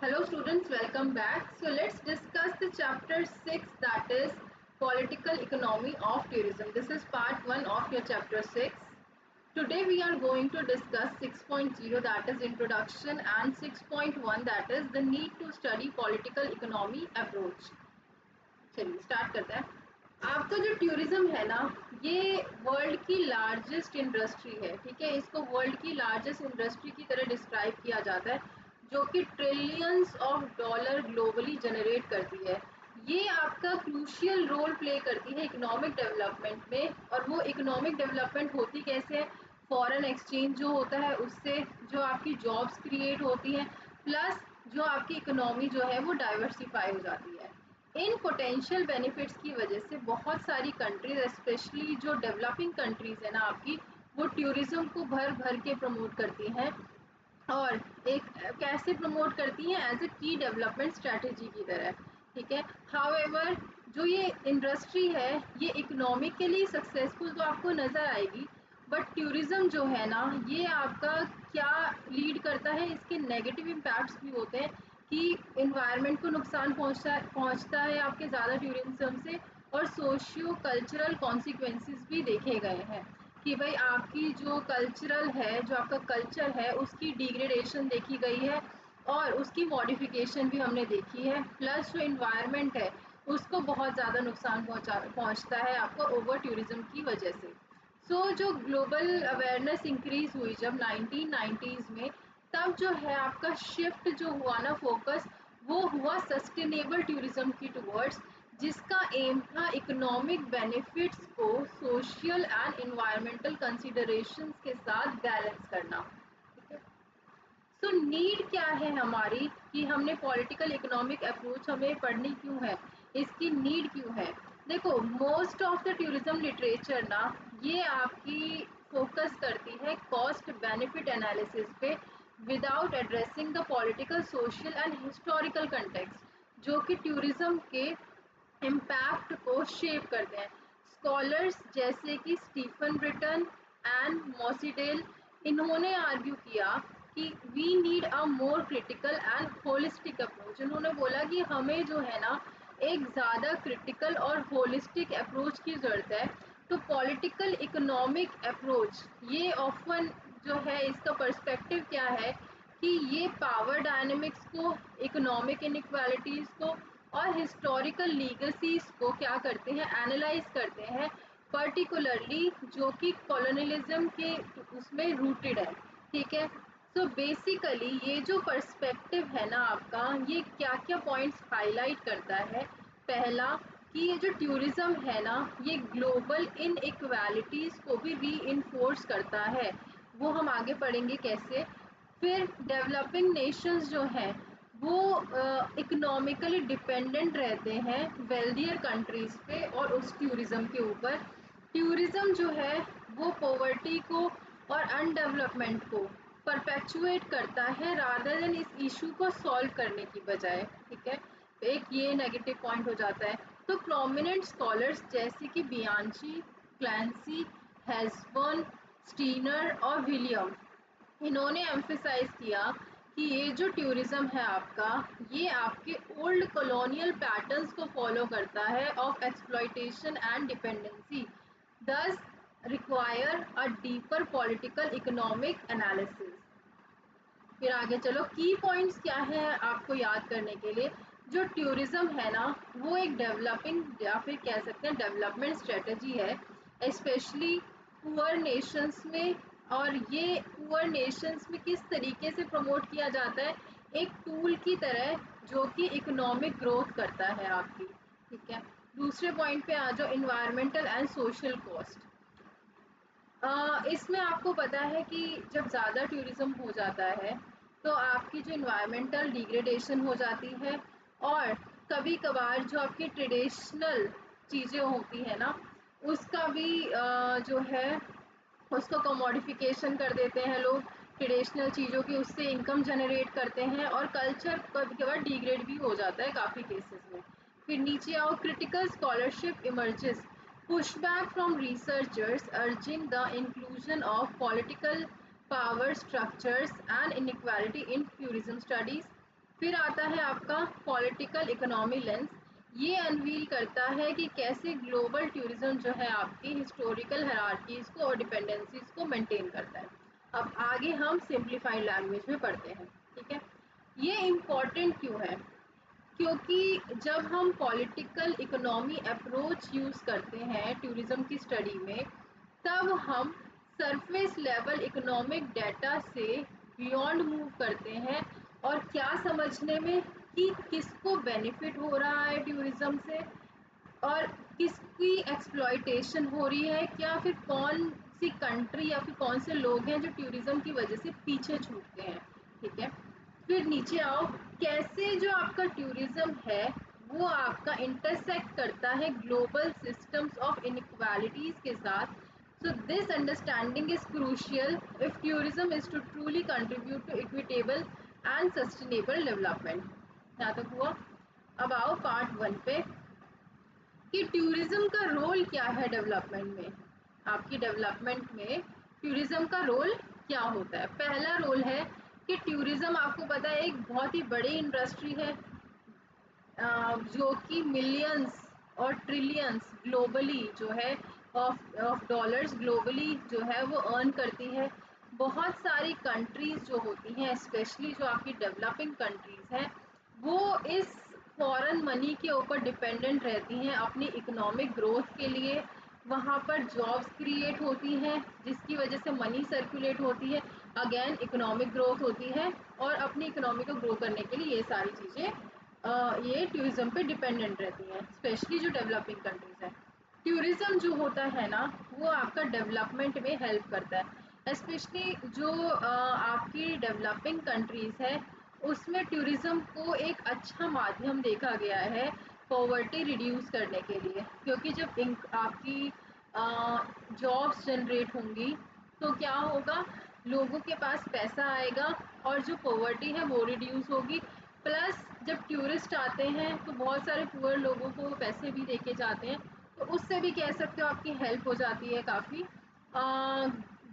Hello students, welcome back. So let's discuss the chapter 6, that is political economy of tourism. This is part 1 of your chapter 6. Today we are going to discuss 6.0, that is introduction, and 6.1, that is the need to study political economy approach. चलिए start करते हैं। आपका जो tourism है ना, ये world की largest industry है। ठीक है, इसको वर्ल्ड की लार्जेस्ट इंडस्ट्री की तरह डिस्क्राइब किया जाता है, जो कि trillions of dollar globally generate करती है। ये आपका क्रूशियल रोल प्ले करती है इकोनॉमिक डेवलपमेंट में। और वो इकोनॉमिक डेवलपमेंट होती कैसे है? फॉरेन एक्सचेंज जो होता है उससे, जो आपकी जॉब्स क्रिएट होती हैं, प्लस जो आपकी इकोनॉमी जो है वो डाइवर्सिफाई हो जाती है। इन पोटेंशियल बेनिफिट्स की वजह से बहुत सारी कंट्रीज, स्पेशली जो डेवलपिंग कंट्रीज है ना आपकी, वो टूरिज्म को भर भर के प्रमोट करती हैं। और एक कैसे प्रमोट करती हैं? एज ए की डेवलपमेंट स्ट्रेटेजी की तरह। ठीक है, हाउएवर जो ये इंडस्ट्री है ये इकोनॉमिकली सक्सेसफुल तो आपको नज़र आएगी, बट टूरिज्म जो है ना ये आपका क्या लीड करता है, इसके नेगेटिव इम्पैक्ट्स भी होते हैं कि इन्वायरमेंट को नुकसान पहुंचता है आपके ज़्यादा टूरिज्म से। और सोशियो कल्चरल कॉन्सिक्वेंसेस भी देखे गए हैं कि भाई आपकी जो कल्चरल है, जो आपका कल्चर है, उसकी डिग्रेडेशन देखी गई है और उसकी मॉडिफिकेशन भी हमने देखी है। प्लस जो इन्वायरमेंट है उसको बहुत ज़्यादा नुकसान पहुंचता है आपको ओवर टूरिज्म की वजह से। जो ग्लोबल अवेयरनेस इंक्रीज हुई जब 1990s में, तब जो है आपका शिफ्ट जो हुआ ना फोकस, वो हुआ सस्टेनेबल टूरिज्म की टुवर्ड्स, जिसका एम था इकोनॉमिक बेनिफिट्स को सोशल एंड इन्वायरमेंटल कंसिडरेशंस के साथ बैलेंस करना। ठीक है, सो नीड क्या है हमारी कि हमने पॉलिटिकल इकोनॉमिक अप्रोच हमें पढ़नी क्यों है, इसकी नीड क्यों है? देखो, most of the tourism literature ना ये आपकी फोकस करती है कॉस्ट बेनिफिट एनालिसिस पे, without addressing the political, social and historical context जो कि टूरिज्म के इम्पैक्ट को शेप करते हैं। स्कॉलर्स जैसे कि स्टीफन ब्रिटन एंड मॉसिडेल, इन्होंने आर्ग्यू किया कि we need a more critical and holistic approach. उन्होंने बोला कि हमें जो है ना एक ज़्यादा क्रिटिकल और होलिस्टिक अप्रोच की ज़रूरत है। तो पॉलिटिकल इकोनॉमिक अप्रोच ये ऑफन जो है, इसका पर्सपेक्टिव क्या है कि ये पावर डायनेमिक्स को, इकोनॉमिक इनइक्वालिटीज़ को और हिस्टोरिकल लीगसीज को क्या करते हैं? एनालाइज करते हैं, पर्टिकुलरली जो कि कॉलोनियलिज्म के उसमें रूटेड है। ठीक है, सो बेसिकली ये जो पर्सपेक्टिव है ना आपका, ये क्या क्या पॉइंट्स हाईलाइट करता है? पहला, कि ये जो टूरिज्म है ना ये ग्लोबल इनइक्वालिटीज़ को भी री करता है। वो हम आगे पढ़ेंगे कैसे। फिर डेवलपिंग नेशंस जो हैं वो इकोनॉमिकली डिपेंडेंट रहते हैं वेल्दियर कंट्रीज़ पे और उस टूरिज़्म के ऊपर। टूरिज़्म जो है वो पॉवर्टी को और अनडेवलपमेंट को परपेचुएट करता है, रादर देन इस इशू को सॉल्व करने की बजाय। ठीक है, एक ये नेगेटिव पॉइंट हो जाता है। तो प्रोमिनेंट स्कॉलर्स जैसे कि बियांची, क्लैंसी, हेस्बर्न, स्टीनर और विलियम, इन्होंने एम्फेसाइज किया कि ये जो टूरिज्म है आपका, ये आपके ओल्ड कॉलोनियल पैटर्न्स को फॉलो करता है ऑफ एक्सप्लॉयटेशन एंड डिपेंडेंसी, दस require a deeper political economic analysis. फिर आगे चलो, की पॉइंट्स क्या है आपको याद करने के लिए। जो टूरिज्म है ना वो एक डेवलपिंग या फिर कह सकते हैं डेवलपमेंट स्ट्रेटजी है, स्पेशली पुअर नेशंस में। और ये पुअर नेशंस में किस तरीके से प्रमोट किया जाता है? एक टूल की तरह जो कि इकोनॉमिक ग्रोथ करता है आपकी। ठीक है, दूसरे पॉइंट पे आ जाओ, इन्वायरमेंटल एंड सोशल कॉस्ट। इसमें आपको पता है कि जब ज़्यादा टूरिज़्म हो जाता है तो आपकी जो इन्वायरमेंटल डिग्रेडेशन हो जाती है, और कभी कभार जो आपकी ट्रेडिशनल चीज़ें होती हैं ना उसका भी जो है उसको कमोडिफिकेशन कर देते हैं लोग, ट्रेडिशनल चीज़ों की उससे इनकम जनरेट करते हैं और कल्चर कभी कभार डिग्रेड भी हो जाता है काफ़ी केसेस में। फिर नीचे आओ, critical scholarship emerges, pushback from researchers urging the inclusion of political power structures and inequality in tourism studies. फिर आता है आपका पॉलिटिकल इकोनॉमी लेंस। ये अनवील करता है कि कैसे ग्लोबल टूरिज्म जो है आपकी हिस्टोरिकल हायरार्कीज को और डिपेंडेंसीज को मेंटेन करता है। अब आगे हम सिंप्लीफाइड लैंग्वेज में पढ़ते हैं, ठीक है। ये इम्पॉर्टेंट क्यों है? क्योंकि जब हम पॉलिटिकल इकोनॉमी अप्रोच यूज़ करते हैं टूरिज्म की स्टडी में, तब हम सरफेस लेवल इकोनॉमिक डाटा से बियॉन्ड मूव करते हैं और क्या समझने में कि किसको बेनिफिट हो रहा है टूरिज्म से और किसकी एक्सप्लॉयटेशन हो रही है, क्या फिर कौन सी कंट्री या फिर कौन से लोग हैं जो टूरिज्म की वजह से पीछे छूटते हैं, ठीक है। फिर नीचे आओ, कैसे जो आपका टूरिज्म है वो आपका इंटरसेक्ट करता है ग्लोबल सिस्टम्स ऑफ इनइक्वालिटीज के साथ। So this understanding is crucial if tourism is to truly contribute to equitable and sustainable development. यहाँ तक हुआ। अब आओ पार्ट 1 पे कि टूरिज्म का रोल क्या है डेवलपमेंट में। आपकी डेवलपमेंट में टूरिज्म का रोल क्या होता है? पहला रोल है कि टूरिज्म आपको पता है एक बहुत ही बड़ी इंडस्ट्री है जो कि मिलियंस और ट्रिलियंस ग्लोबली जो है ऑफ डॉलर्स ग्लोबली जो है वो अर्न करती है। बहुत सारी कंट्रीज जो होती हैं, स्पेशली जो आपकी डेवलपिंग कंट्रीज हैं, वो इस फॉरेन मनी के ऊपर डिपेंडेंट रहती हैं अपनी इकोनॉमिक ग्रोथ के लिए। वहाँ पर जॉब्स क्रिएट होती हैं जिसकी वजह से मनी सर्कुलेट होती है, अगेन इकोनॉमिक ग्रोथ होती है और अपनी इकोनॉमी को ग्रो करने के लिए ये सारी चीज़ें ये टूरिज्म पे डिपेंडेंट रहती हैं, स्पेशली जो डेवलपिंग कंट्रीज हैं। टूरिज्म जो होता है ना वो आपका डेवलपमेंट में हेल्प करता है, स्पेशली जो आपकी डेवलपिंग कंट्रीज है उसमें टूरिज्म को एक अच्छा माध्यम देखा गया है पॉवर्टी रिड्यूस करने के लिए। क्योंकि जब आपकी जॉब्स जनरेट होंगी तो क्या होगा, लोगों के पास पैसा आएगा और जो पॉवर्टी है वो रिड्यूस होगी। प्लस जब टूरिस्ट आते हैं तो बहुत सारे पुअर लोगों को पैसे भी देके जाते हैं, तो उससे भी कह सकते हो आपकी हेल्प हो जाती है काफ़ी।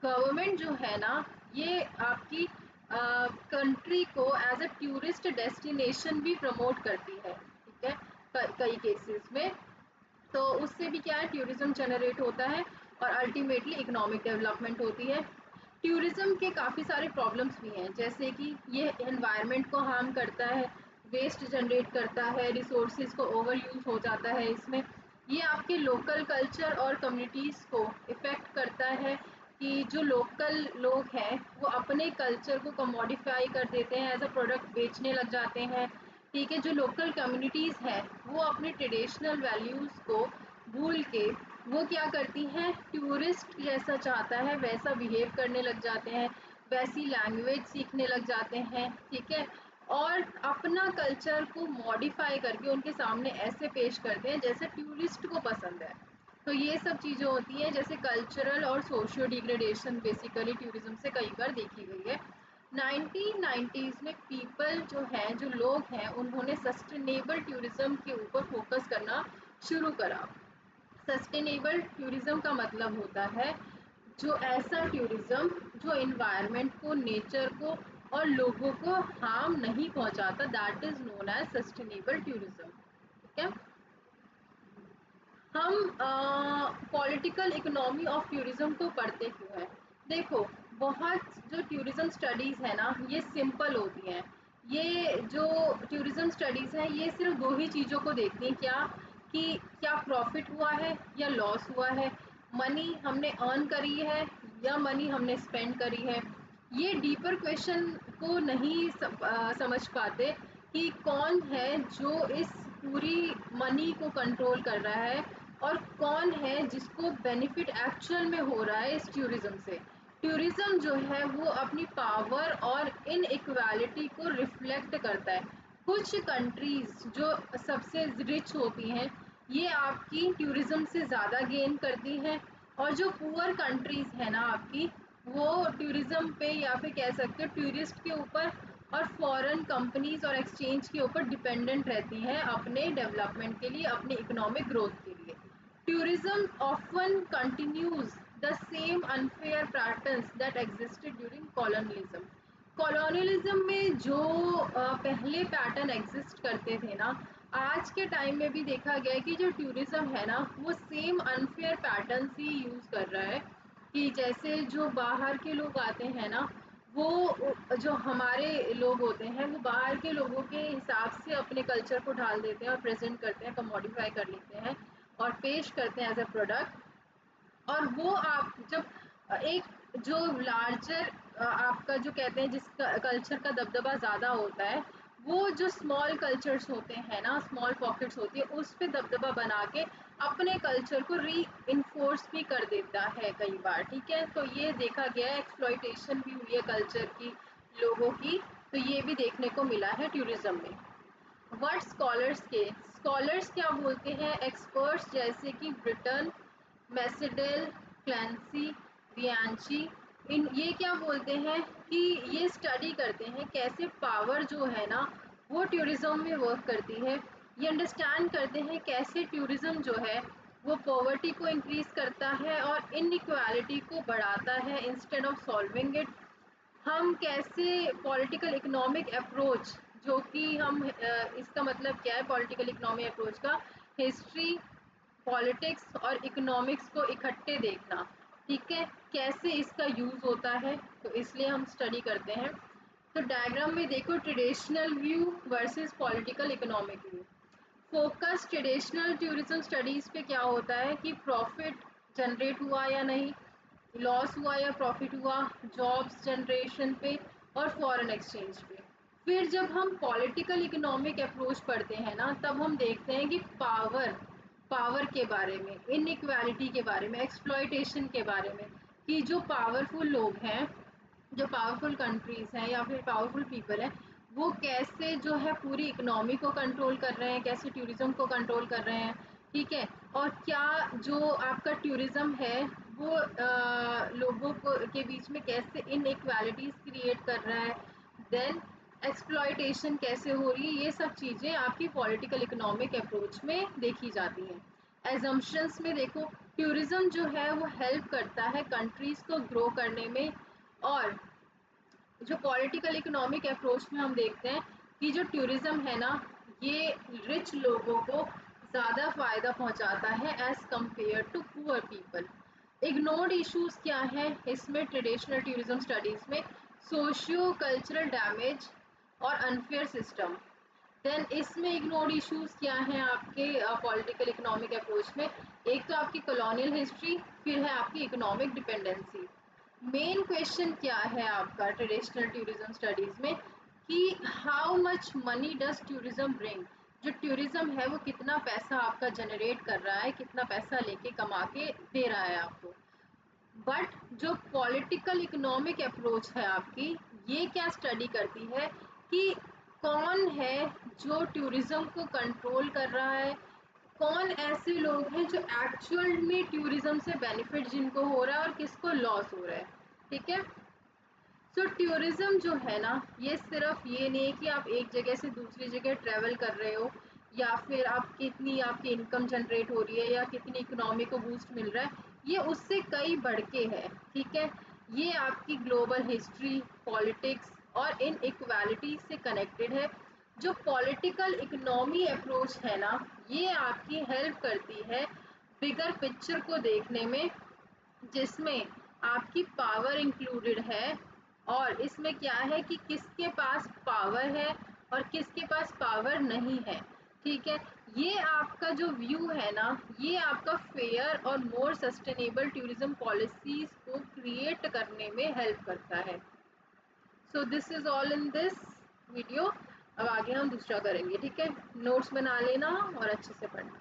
गवर्नमेंट जो है ना ये आपकी कंट्री को एज अ टूरिस्ट डेस्टिनेशन भी प्रमोट करती है, ठीक है, कई केसेस में। तो उससे भी क्या है, टूरिज्म जनरेट होता है और अल्टीमेटली इकोनॉमिक डेवलपमेंट होती है। टूरिज्म के काफ़ी सारे प्रॉब्लम्स भी हैं, जैसे कि ये एनवायरनमेंट को हार्म करता है, वेस्ट जनरेट करता है, रिसोर्सेज को ओवर यूज हो जाता है इसमें। ये आपके लोकल कल्चर और कम्युनिटीज़ को इफ़ेक्ट करता है कि जो लोकल लोग हैं वो अपने कल्चर को कमोडिफाई कर देते हैं, एज अ प्रोडक्ट बेचने लग जाते हैं, ठीक है। जो लोकल कम्युनिटीज़ हैं वो अपने ट्रेडिशनल वैल्यूज़ को भूल के वो क्या करती हैं, टूरिस्ट जैसा चाहता है वैसा बिहेव करने लग जाते हैं, वैसी लैंग्वेज सीखने लग जाते हैं, ठीक है। और अपना कल्चर को मॉडिफाई करके उनके सामने ऐसे पेश करते हैं जैसे टूरिस्ट को पसंद है। तो ये सब चीज़ें होती हैं, जैसे कल्चरल और सोशियो डिग्रेडेशन बेसिकली टूरिज्म से कई बार देखी गई है। 1990s में पीपल जो हैं, जो लोग हैं, उन्होंने सस्टेनेबल टूरिज्म के ऊपर फोकस करना शुरू करा। सस्टेनेबल टूरिज्म का मतलब होता है जो ऐसा टूरिज्म जो इन्वायरमेंट को, नेचर को और लोगों को हार्म नहीं पहुंचाता, that is known as sustainable tourism, ठीक है। हम पॉलिटिकल इकोनॉमी ऑफ टूरिज्म तो पढ़ते क्यों हैं? देखो, बहुत जो टूरिज्म स्टडीज़ है ना ये सिंपल होती हैं। ये जो टूरिज्म स्टडीज़ हैं ये सिर्फ दो ही चीज़ों को देखती हैं, क्या कि क्या प्रॉफिट हुआ है या लॉस हुआ है, मनी हमने अर्न करी है या मनी हमने स्पेंड करी है। ये डीपर क्वेश्चन को नहीं समझ पाते कि कौन है जो इस पूरी मनी को कंट्रोल कर रहा है और कौन है जिसको बेनिफिट एक्चुअल में हो रहा है इस टूरिज्म से। टूरिज्म जो है वो अपनी पावर और इनइक्वालिटी को रिफ्लेक्ट करता है। कुछ कंट्रीज जो सबसे रिच होती हैं ये आपकी टूरिज्म से ज़्यादा गेन करती हैं, और जो पुअर कंट्रीज है ना आपकी, वो टूरिज्म पे या फिर कह सकते हो टूरिस्ट के ऊपर और फॉरेन कंपनीज और एक्सचेंज के ऊपर डिपेंडेंट रहती हैं अपने डेवलपमेंट के लिए, अपने इकोनॉमिक ग्रोथ के लिए। Tourism often continues the same unfair patterns that existed during colonialism. Colonialism में जो पहले पैटर्न एग्जिस्ट करते थे ना, आज के टाइम में भी देखा गया है कि जो टूरिज्म है ना वो सेम अनफेयर पैटर्न ही यूज़ कर रहा है। कि जैसे जो बाहर के लोग आते हैं ना, वो जो हमारे लोग होते हैं वो बाहर के लोगों के हिसाब से अपने कल्चर को ढाल देते हैं और प्रेजेंट करते हैं, कमोडिफाई कर लेते हैं और पेश करते हैं एज अ प्रोडक्ट। और वो आप जब एक जो लार्जर आपका जो कहते हैं जिसका कल्चर का दबदबा ज़्यादा होता है, वो जो स्मॉल कल्चर्स होते हैं ना, स्मॉल पॉकेट्स होती है, उस पे दबदबा बना के अपने कल्चर को री इन्फोर्स भी कर देता है कई बार। ठीक है, तो ये देखा गया है, एक्सप्लॉइटेशन भी हुई है कल्चर की, लोगों की। तो ये भी देखने को मिला है टूरिज्म में। वर्ड स्कॉलर्स के स्कॉलर्स क्या बोलते हैं, एक्सपर्ट्स जैसे कि ब्रिटन, मैसेडेल, क्लैंसी, बियांची, इन ये क्या बोलते हैं कि ये स्टडी करते हैं कैसे पावर जो है ना वो टूरिज्म में वर्क करती है। ये अंडरस्टैंड करते हैं कैसे टूरिज्म जो है वो पॉवर्टी को इंक्रीज करता है और इनइक्वालिटी को बढ़ाता है इंस्टेड ऑफ सॉल्विंग इट। हम कैसे पॉलिटिकल इकोनॉमिक अप्रोच, जो कि हम इसका मतलब क्या है पॉलिटिकल इकोनॉमिक अप्रोच का, हिस्ट्री, पॉलिटिक्स और इकोनॉमिक्स को इकट्ठे देखना। ठीक है, कैसे इसका यूज़ होता है, तो इसलिए हम स्टडी करते हैं। तो डायग्राम में देखो, traditional view versus political economic view. Focus traditional tourism studies पे क्या होता है कि प्रॉफिट जनरेट हुआ या नहीं, लॉस हुआ या प्रॉफिट हुआ, जॉब्स जनरेशन पे और फॉरेन एक्सचेंज पे। फिर जब हम पॉलिटिकल इकोनॉमिक अप्रोच पढ़ते हैं ना, तब हम देखते हैं कि पावर पावर के बारे में, इनइक्वालिटी के बारे में, एक्सप्लॉयटेशन के बारे में, कि जो पावरफुल लोग हैं, जो पावरफुल कंट्रीज हैं या फिर पावरफुल पीपल हैं, वो कैसे जो है पूरी इकोनॉमी को कंट्रोल कर रहे हैं, कैसे टूरिज्म को कंट्रोल कर रहे हैं। ठीक है, और क्या जो आपका टूरिज्म है वो लोगों को के बीच में कैसे इनइक्वालिटीज क्रिएट कर रहा है, देन एक्सप्लॉयटेशन कैसे हो रही है, ये सब चीज़ें आपकी पॉलिटिकल इकोनॉमिक अप्रोच में देखी जाती हैं। एजम्पशंस में देखो, टूरिज्म जो है वो हेल्प करता है कंट्रीज को ग्रो करने में। और जो पॉलिटिकल इकोनॉमिक अप्रोच में हम देखते हैं कि जो टूरिज्म है ना, ये रिच लोगों को ज़्यादा फायदा पहुंचाता है as compare to poor people. Ignored issues क्या है इसमें ट्रेडिशनल टूरिज्म स्टडीज में, सोशियो कल्चरल डैमेज और अनफेयर सिस्टम। देन इसमें इग्नोर्ड इश्यूज क्या हैं आपके पॉलिटिकल इकोनॉमिक अप्रोच में, एक तो आपकी कॉलोनियल हिस्ट्री, फिर है आपकी इकोनॉमिक डिपेंडेंसी। मेन क्वेश्चन क्या है आपका ट्रेडिशनल टूरिज्म स्टडीज में कि how much money does tourism bring, जो टूरिज्म है वो कितना पैसा आपका जनरेट कर रहा है, कितना पैसा लेके कमा के दे रहा है आपको। बट जो पॉलिटिकल इकोनॉमिक अप्रोच है आपकी, ये क्या स्टडी करती है कि कौन है जो टूरिज्म को कंट्रोल कर रहा है, कौन ऐसे लोग हैं जो एक्चुअल में टूरिज्म से बेनिफिट जिनको हो रहा है और किसको लॉस हो रहा है। ठीक है, सो टूरिज्म जो है ना, ये सिर्फ ये नहीं है कि आप एक जगह से दूसरी जगह ट्रैवल कर रहे हो, या फिर आप कितनी आपकी इनकम जनरेट हो रही है या कितनी इकोनॉमी को बूस्ट मिल रहा है, ये उससे कई बढ़ के है। ठीक है, ये आपकी ग्लोबल हिस्ट्री, पॉलिटिक्स और इन इक्वालिटी से कनेक्टेड है। जो पॉलिटिकल इकोनॉमी अप्रोच है ना, ये आपकी हेल्प करती है बिगर पिक्चर को देखने में, जिसमें आपकी पावर इंक्लूडेड है। और इसमें क्या है कि किसके पास पावर है और किसके पास पावर नहीं है। ठीक है, ये आपका जो व्यू है ना, ये आपका फेयर और मोर सस्टेनेबल टूरिज्म पॉलिसीज को क्रिएट करने में हेल्प करता है। So this is all in this video. अब आगे हम दूसरा करेंगे। ठीक है, नोट्स बना लेना और अच्छे से पढ़ना।